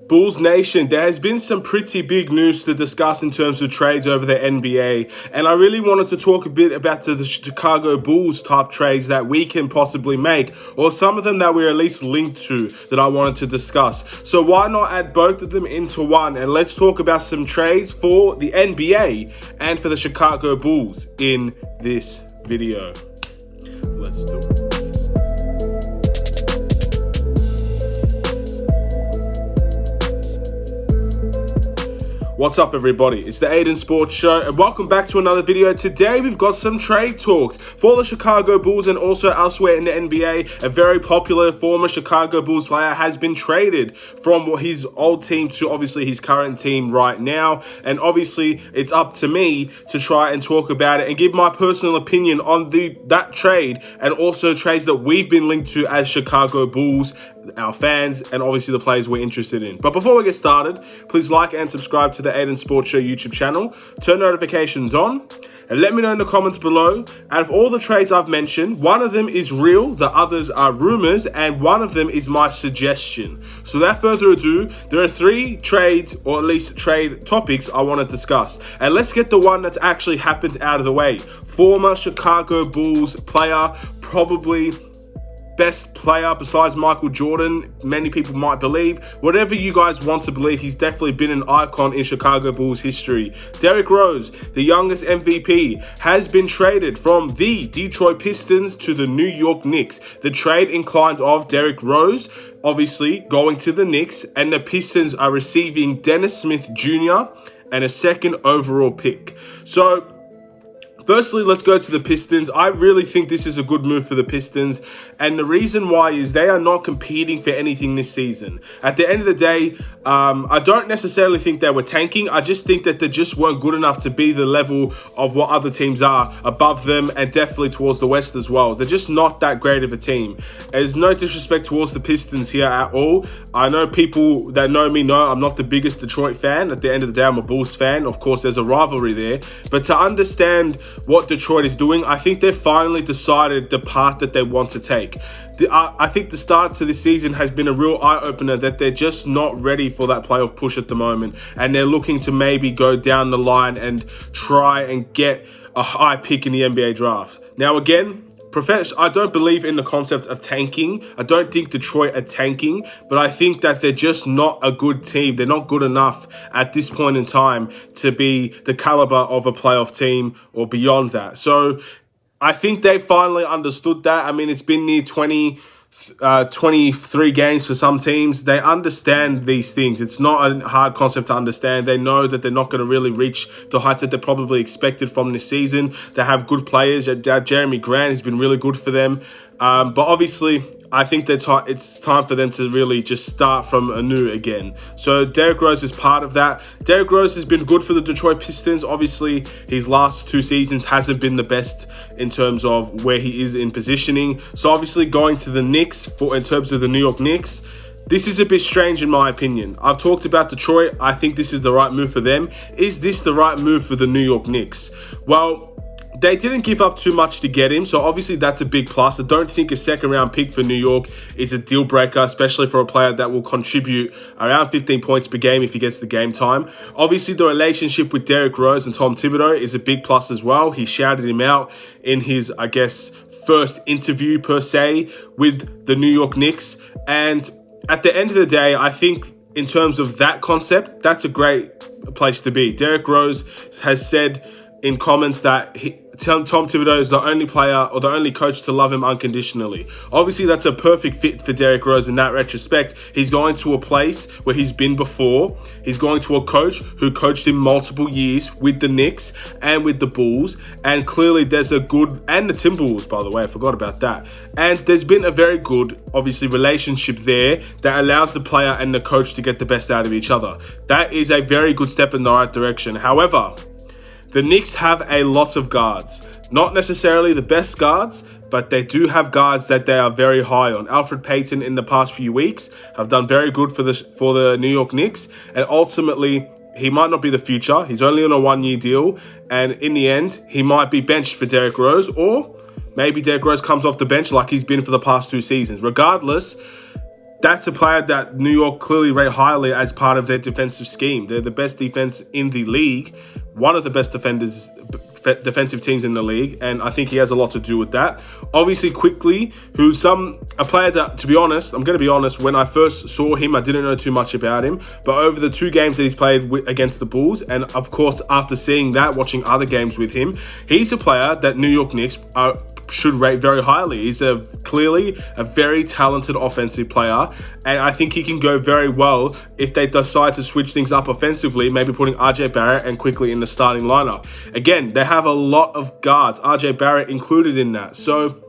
Bulls Nation, there has been some pretty big news to discuss in terms of trades over the NBA, and I really wanted to talk a bit about the Chicago Bulls type trades that we can possibly make, or some of them that we're at least linked to that I wanted to discuss. So why not add both of them into one, and let's talk about some trades for the NBA and for the Chicago Bulls in this video. Let's do it. What's up, everybody? It's the Aidan Sports Show, and welcome back to another video. Today, we've got some trade talks for the Chicago Bulls and also elsewhere in the NBA. A very popular former Chicago Bulls player has been traded from his old team to obviously his current team right now. And obviously, it's up to me to try and talk about it and give my personal opinion on that trade and also trades that we've been linked to as Chicago Bulls, our fans, and obviously the players we're interested in. But before we get started, please like and subscribe to the Aidan Sports Show YouTube channel, turn notifications on, and let me know in the comments below. Out of all the trades I've mentioned, one of them is real, the others are rumors, and one of them is my suggestion. So without further ado, there are 3 trades, or at least trade topics I want to discuss. And let's get the one that's actually happened out of the way. Former Chicago Bulls player, probably best player besides Michael Jordan, many people might believe. Whatever you guys want to believe, he's definitely been an icon in Chicago Bulls history. Derrick Rose, the youngest MVP, has been traded from the Detroit Pistons to the New York Knicks. The trade inclined of Derrick Rose, obviously, going to the Knicks, and the Pistons are receiving Dennis Smith Jr. and a 2nd overall pick. So, firstly, let's go to the Pistons. I really think this is a good move for the Pistons, and the reason why is they are not competing for anything this season. At the end of the day, I don't necessarily think they were tanking. I just think that they just weren't good enough to be the level of what other teams are above them, and definitely towards the West as well. They're just not that great of a team. There's no disrespect towards the Pistons here at all. I know people that know me know I'm not the biggest Detroit fan. At the end of the day, I'm a Bulls fan. Of course, there's a rivalry there. But to understand what Detroit is doing, I think they've finally decided the path that they want to take. I think the start to this season has been a real eye-opener that they're just not ready for that playoff push at the moment, and they're looking to maybe go down the line and try and get a high pick in the NBA draft. Now again, I don't believe in the concept of tanking. I don't think Detroit are tanking, but I think that they're just not a good team. They're not good enough at this point in time to be the caliber of a playoff team or beyond that. So I think they finally understood that. I mean, it's been near 23 games for some teams. They understand these things. It's not a hard concept to understand. They know that they're not going to really reach the heights that they probably expected from this season. They have good players. Jeremy Grant has been really good for them. But obviously, I think that it's time for them to really just start from anew again. So Derrick Rose is part of that. Derrick Rose has been good for the Detroit Pistons. Obviously, his last 2 seasons hasn't been the best in terms of where he is in positioning. So obviously, going to the Knicks in terms of the New York Knicks, this is a bit strange in my opinion. I've talked about Detroit. I think this is the right move for them. Is this the right move for the New York Knicks? Well, they didn't give up too much to get him, so obviously that's a big plus. I don't think a 2nd round pick for New York is a deal breaker, especially for a player that will contribute around 15 points per game if he gets the game time. Obviously, the relationship with Derrick Rose and Tom Thibodeau is a big plus as well. He shouted him out in his, I guess, first interview per se with the New York Knicks. And at the end of the day, I think in terms of that concept, that's a great place to be. Derrick Rose has said in comments that Tom Thibodeau is the only player or the only coach to love him unconditionally. Obviously, that's a perfect fit for Derrick Rose in that retrospect. He's going to a place where he's been before. He's going to a coach who coached him multiple years with the Knicks and with the Bulls. And clearly there's a good, and the Timberwolves, by the way, I forgot about that. And there's been a very good, obviously, relationship there that allows the player and the coach to get the best out of each other. That is a very good step in the right direction. However, the Knicks have a lot of guards. Not necessarily the best guards, but they do have guards that they are very high on. Elfrid Payton in the past few weeks have done very good for the New York Knicks. And ultimately, he might not be the future. He's only on a 1-year deal. And in the end, he might be benched for Derrick Rose, or maybe Derrick Rose comes off the bench like he's been for the past 2 seasons. Regardless, that's a player that New York clearly rate highly as part of their defensive scheme. They're the best defense in the league, one of the best defensive teams in the league, and I think he has a lot to do with that. Obviously, quickly, a player that, to be honest, I'm going to be honest, when I first saw him, I didn't know too much about him, but over the 2 games that he's played against the Bulls, and of course, after seeing that, watching other games with him, he's a player that New York Knicks should rate very highly. He's clearly a very talented offensive player, and I think he can go very well if they decide to switch things up offensively, maybe putting RJ Barrett and quickly in the starting lineup. Again, they have a lot of guards, RJ Barrett included in that. So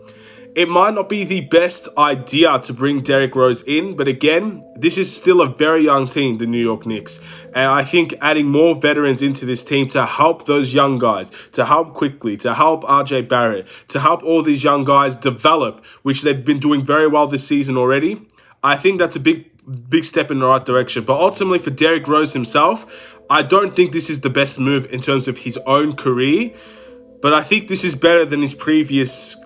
it might not be the best idea to bring Derrick Rose in, but again, this is still a very young team, the New York Knicks. And I think adding more veterans into this team to help those young guys, to help quickly, to help RJ Barrett, to help all these young guys develop, which they've been doing very well this season already, I think that's a big step in the right direction. But ultimately for Derrick Rose himself, I don't think this is the best move in terms of his own career, but I think this is better than his previous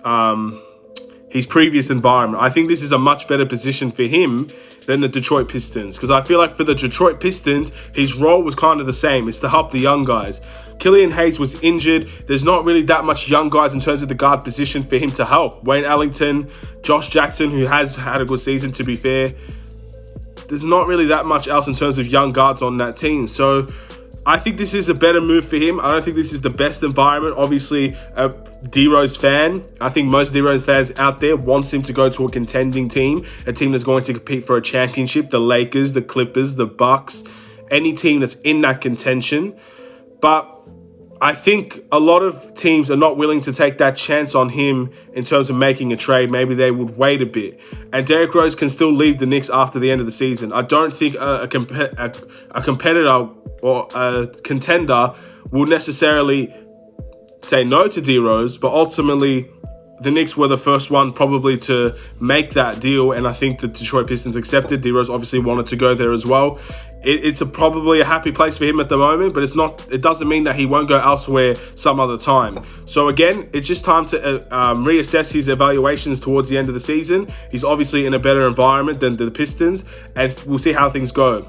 environment. I think this is a much better position for him than the Detroit Pistons, because I feel like for the Detroit Pistons, his role was kind of the same. It's to help the young guys. Killian Hayes was injured. There's not really that much young guys in terms of the guard position for him to help. Wayne Ellington, Josh Jackson, who has had a good season, to be fair. There's not really that much else in terms of young guards on that team. So I think this is a better move for him. I don't think this is the best environment. Obviously, a D-Rose fan, I think most D-Rose fans out there wants him to go to a contending team, a team that's going to compete for a championship, the Lakers, the Clippers, the Bucks, any team that's in that contention. But I think a lot of teams are not willing to take that chance on him in terms of making a trade. Maybe they would wait a bit. And Derrick Rose can still leave the Knicks after the end of the season. I don't think a competitor or a contender will necessarily say no to D-Rose, but ultimately the Knicks were the first one probably to make that deal, and I think the Detroit Pistons accepted. D-Rose obviously wanted to go there as well. It's probably a happy place for him at the moment, but it doesn't mean that he won't go elsewhere some other time. So again, it's just time to reassess his evaluations towards the end of the season. He's obviously in a better environment than the Pistons, and we'll see how things go.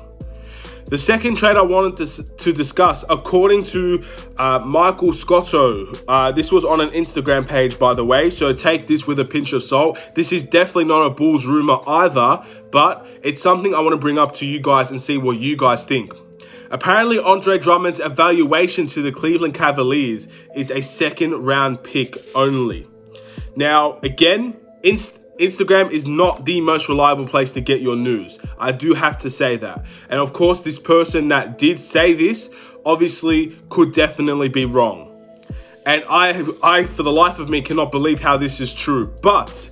The second trade I wanted to discuss, according to Michael Scotto, this was on an Instagram page, by the way, so take this with a pinch of salt. This is definitely not a Bulls rumor either, but it's something I want to bring up to you guys and see what you guys think. Apparently, Andre Drummond's evaluation to the Cleveland Cavaliers is a second-round pick only. Now, again, Instagram is not the most reliable place to get your news. I do have to say that. And of course, this person that did say this obviously could definitely be wrong. And I, for the life of me, cannot believe how this is true. But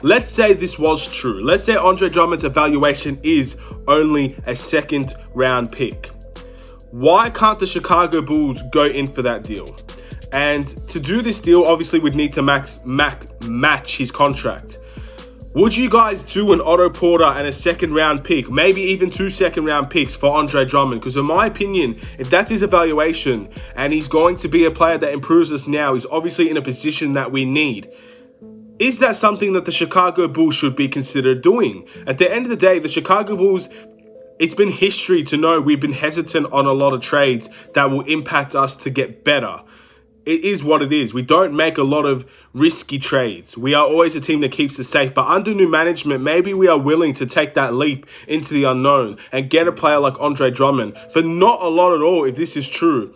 let's say this was true. Let's say Andre Drummond's evaluation is only a second-round pick. Why can't the Chicago Bulls go in for that deal? And to do this deal, obviously, we'd need to match his contract. Would you guys do an Otto Porter and a second-round pick, maybe even 2 second-round picks for Andre Drummond? Because in my opinion, if that's his evaluation and he's going to be a player that improves us now, he's obviously in a position that we need. Is that something that the Chicago Bulls should be considered doing? At the end of the day, the Chicago Bulls, it's been history to know we've been hesitant on a lot of trades that will impact us to get better. It is what it is. We don't make a lot of risky trades. We are always a team that keeps us safe. But under new management, maybe we are willing to take that leap into the unknown and get a player like Andre Drummond for not a lot at all, if this is true.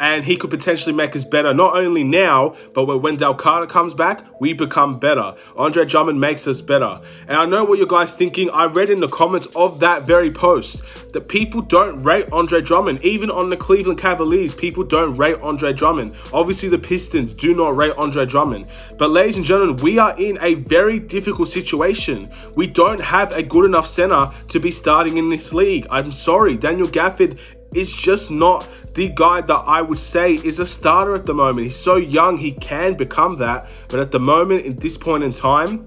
And he could potentially make us better, not only now, but when Del Carter comes back, we become better. Andre Drummond makes us better. And I know what you guys thinking. I read in the comments of that very post that people don't rate Andre Drummond. Even on the Cleveland Cavaliers, people don't rate Andre Drummond. Obviously, the Pistons do not rate Andre Drummond. But ladies and gentlemen, we are in a very difficult situation. We don't have a good enough center to be starting in this league. I'm sorry, Daniel Gafford is just not the guy that I would say is a starter at the moment. He's so young, he can become that. But at the moment, at this point in time,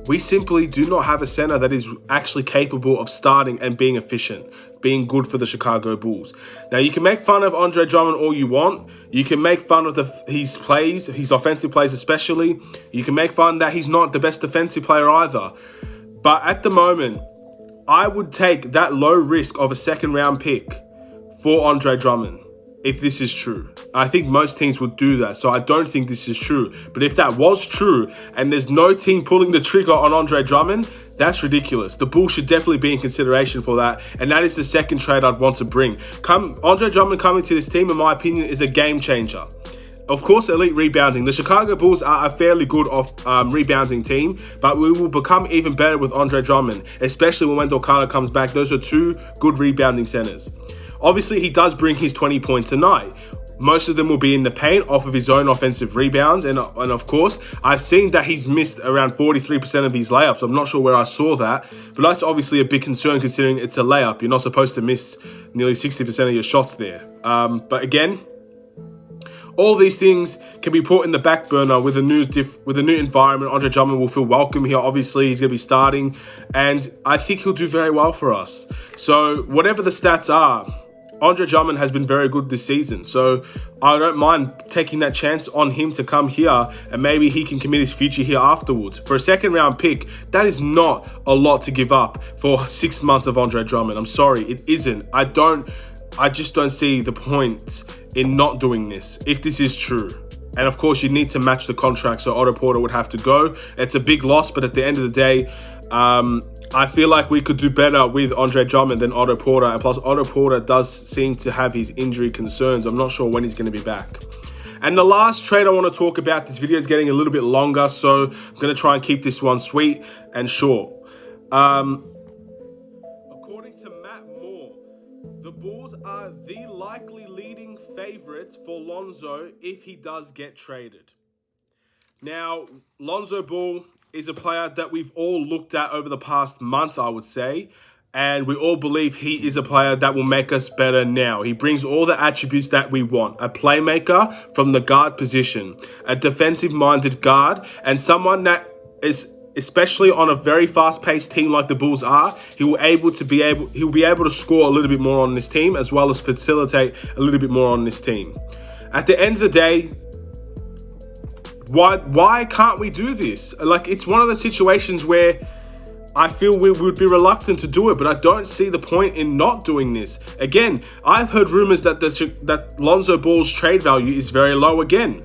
we simply do not have a center that is actually capable of starting and being efficient, being good for the Chicago Bulls. Now, you can make fun of Andre Drummond all you want. You can make fun of his plays, his offensive plays especially. You can make fun that he's not the best defensive player either. But at the moment, I would take that low risk of a second round pick for Andre Drummond if this is true. I think most teams would do that, so I don't think this is true. But if that was true and there's no team pulling the trigger on Andre Drummond, that's ridiculous. The Bulls should definitely be in consideration for that, and that is the second trade I'd want to bring. Andre Drummond coming to this team, in my opinion, is a game changer. Of course, elite rebounding. The Chicago Bulls are a fairly good rebounding team, but we will become even better with Andre Drummond, especially when Wendell Carter comes back. Those are two good rebounding centers. Obviously, he does bring his 20 points a night. Most of them will be in the paint off of his own offensive rebounds. And of course, I've seen that he's missed around 43% of his layups. I'm not sure where I saw that, but that's obviously a big concern considering it's a layup. You're not supposed to miss nearly 60% of your shots there. But again, all these things can be put in the back burner with a new environment. Andre Drummond will feel welcome here. Obviously, he's going to be starting, and I think he'll do very well for us. So whatever the stats are, Andre Drummond has been very good this season, so I don't mind taking that chance on him to come here, and maybe he can commit his future here afterwards. For a second round pick, that is not a lot to give up for 6 months of Andre Drummond. I'm sorry, it isn't. I just don't see the point in not doing this, if this is true. And of course, you need to match the contract, so Otto Porter would have to go. It's a big loss, but at the end of the day, I feel like we could do better with Andre Drummond than Otto Porter. And plus, Otto Porter does seem to have his injury concerns. I'm not sure when he's going to be back. And the last trade I want to talk about, this video is getting a little bit longer, so I'm going to try and keep this one sweet and short. According to Matt Moore, the Bulls are the likely leading favorites for Lonzo if he does get traded. Now, Lonzo Ball is a player that we've all looked at over the past month, I would say, and we all believe he is a player that will make us better now. He brings all the attributes that we want. A playmaker from the guard position, a defensive-minded guard, and someone that is, especially on a very fast-paced team like the Bulls are, he'll be able to score a little bit more on this team, as well as facilitate a little bit more on this team. At the end of the day, why can't we do this? Like, it's one of the situations where I feel we would be reluctant to do it, but I don't see the point in not doing this. Again, I've heard rumors that Lonzo Ball's trade value is very low again.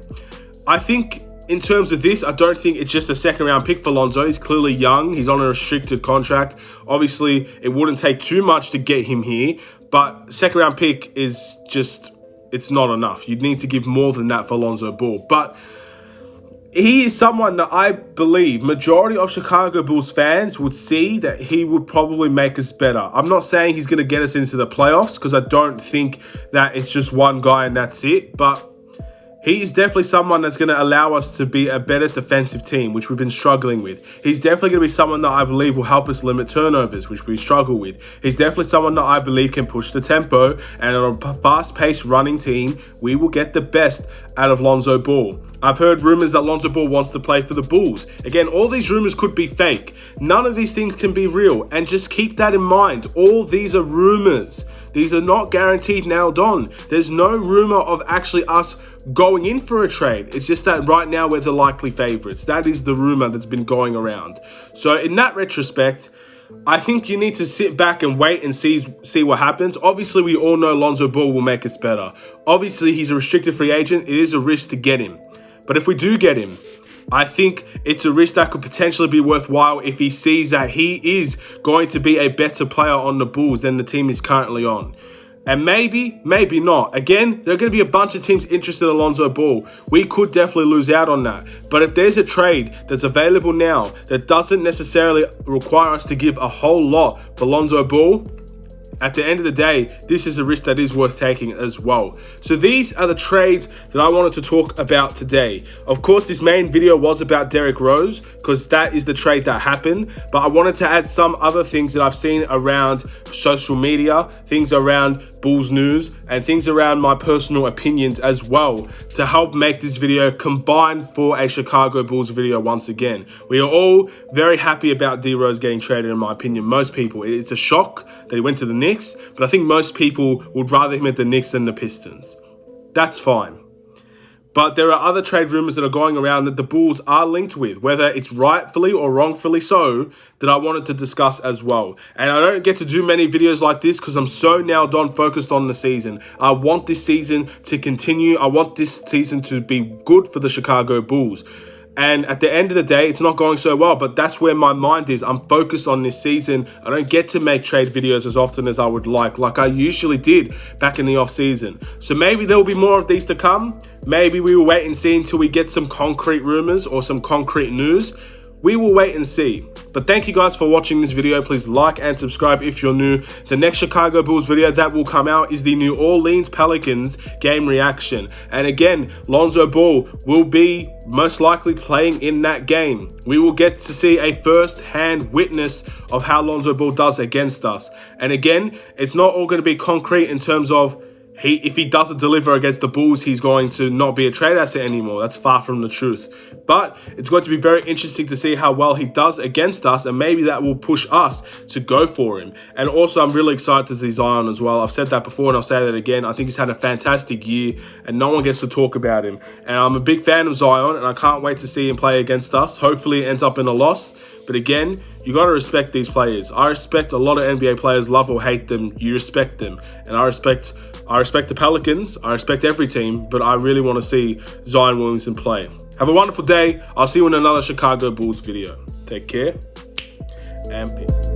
I think in terms of this, I don't think it's just a second round pick for Lonzo. He's clearly young. He's on a restricted contract. Obviously, it wouldn't take too much to get him here, but second round pick is just, it's not enough. You'd need to give more than that for Lonzo Ball. But he is someone that I believe majority of Chicago Bulls fans would see that he would probably make us better. I'm not saying he's going to get us into the playoffs, because I don't think that it's just one guy and that's it. But he is definitely someone that's going to allow us to be a better defensive team, which we've been struggling with. He's definitely going to be someone that I believe will help us limit turnovers, which we struggle with. He's definitely someone that I believe can push the tempo, and on a fast-paced running team, we will get the best out of Lonzo Ball. I've heard rumors that Lonzo Ball wants to play for the Bulls. Again, all these rumors could be fake. None of these things can be real, and just keep that in mind. All these are rumors. These are not guaranteed nailed on. There's no rumor of actually us going in for a trade. It's just that right now we're the likely favorites. That is the rumor that's been going around. So in that retrospect, I think you need to sit back and wait and see what happens. Obviously, we all know Lonzo Ball will make us better. Obviously, he's a restricted free agent. It is a risk to get him. But if we do get him, I think it's a risk that could potentially be worthwhile if he sees that he is going to be a better player on the Bulls than the team is currently on. And maybe not. Again, there are going to be a bunch of teams interested in Lonzo Ball. We could definitely lose out on that. But if there's a trade that's available now that doesn't necessarily require us to give a whole lot for Lonzo Ball, at the end of the day, this is a risk that is worth taking as well. So these are the trades that I wanted to talk about today. Of course, this main video was about Derrick Rose, because that is the trade that happened. But I wanted to add some other things that I've seen around social media, things around Bulls news, and things around my personal opinions as well, to help make this video combined for a Chicago Bulls video once again. We are all very happy about D Rose getting traded, in my opinion. Most people. It's a shock that he went to the Knicks, but I think most people would rather him at the Knicks than the Pistons. That's fine. But there are other trade rumors that are going around that the Bulls are linked with, whether it's rightfully or wrongfully so, that I wanted to discuss as well. And I don't get to do many videos like this because I'm so now focused on the season. I want this season to continue. I want this season to be good for the Chicago Bulls. And at the end of the day, it's not going so well, but that's where my mind is. I'm focused on this season. I don't get to make trade videos as often as I would like I usually did back in the off season. So maybe there will be more of these to come. Maybe we will wait and see until we get some concrete rumors or some concrete news. We will wait and see. But thank you guys for watching this video. Please like and subscribe if you're new. The next Chicago Bulls video that will come out is the New Orleans Pelicans game reaction. And again, Lonzo Ball will be most likely playing in that game. We will get to see a first-hand witness of how Lonzo Ball does against us. And again, it's not all going to be concrete in terms of if he doesn't deliver against the Bulls, he's going to not be a trade asset anymore. That's far from the truth. But it's going to be very interesting to see how well he does against us, and maybe that will push us to go for him. And also, I'm really excited to see Zion as well. I've said that before, and I'll say that again. I think he's had a fantastic year, and no one gets to talk about him. And I'm a big fan of Zion, and I can't wait to see him play against us. Hopefully, it ends up in a loss. But again, you got to respect these players. I respect a lot of NBA players, love or hate them. You respect them. And I respect the Pelicans. I respect every team, but I really want to see Zion Williamson play. Have a wonderful day. I'll see you in another Chicago Bulls video. Take care and peace.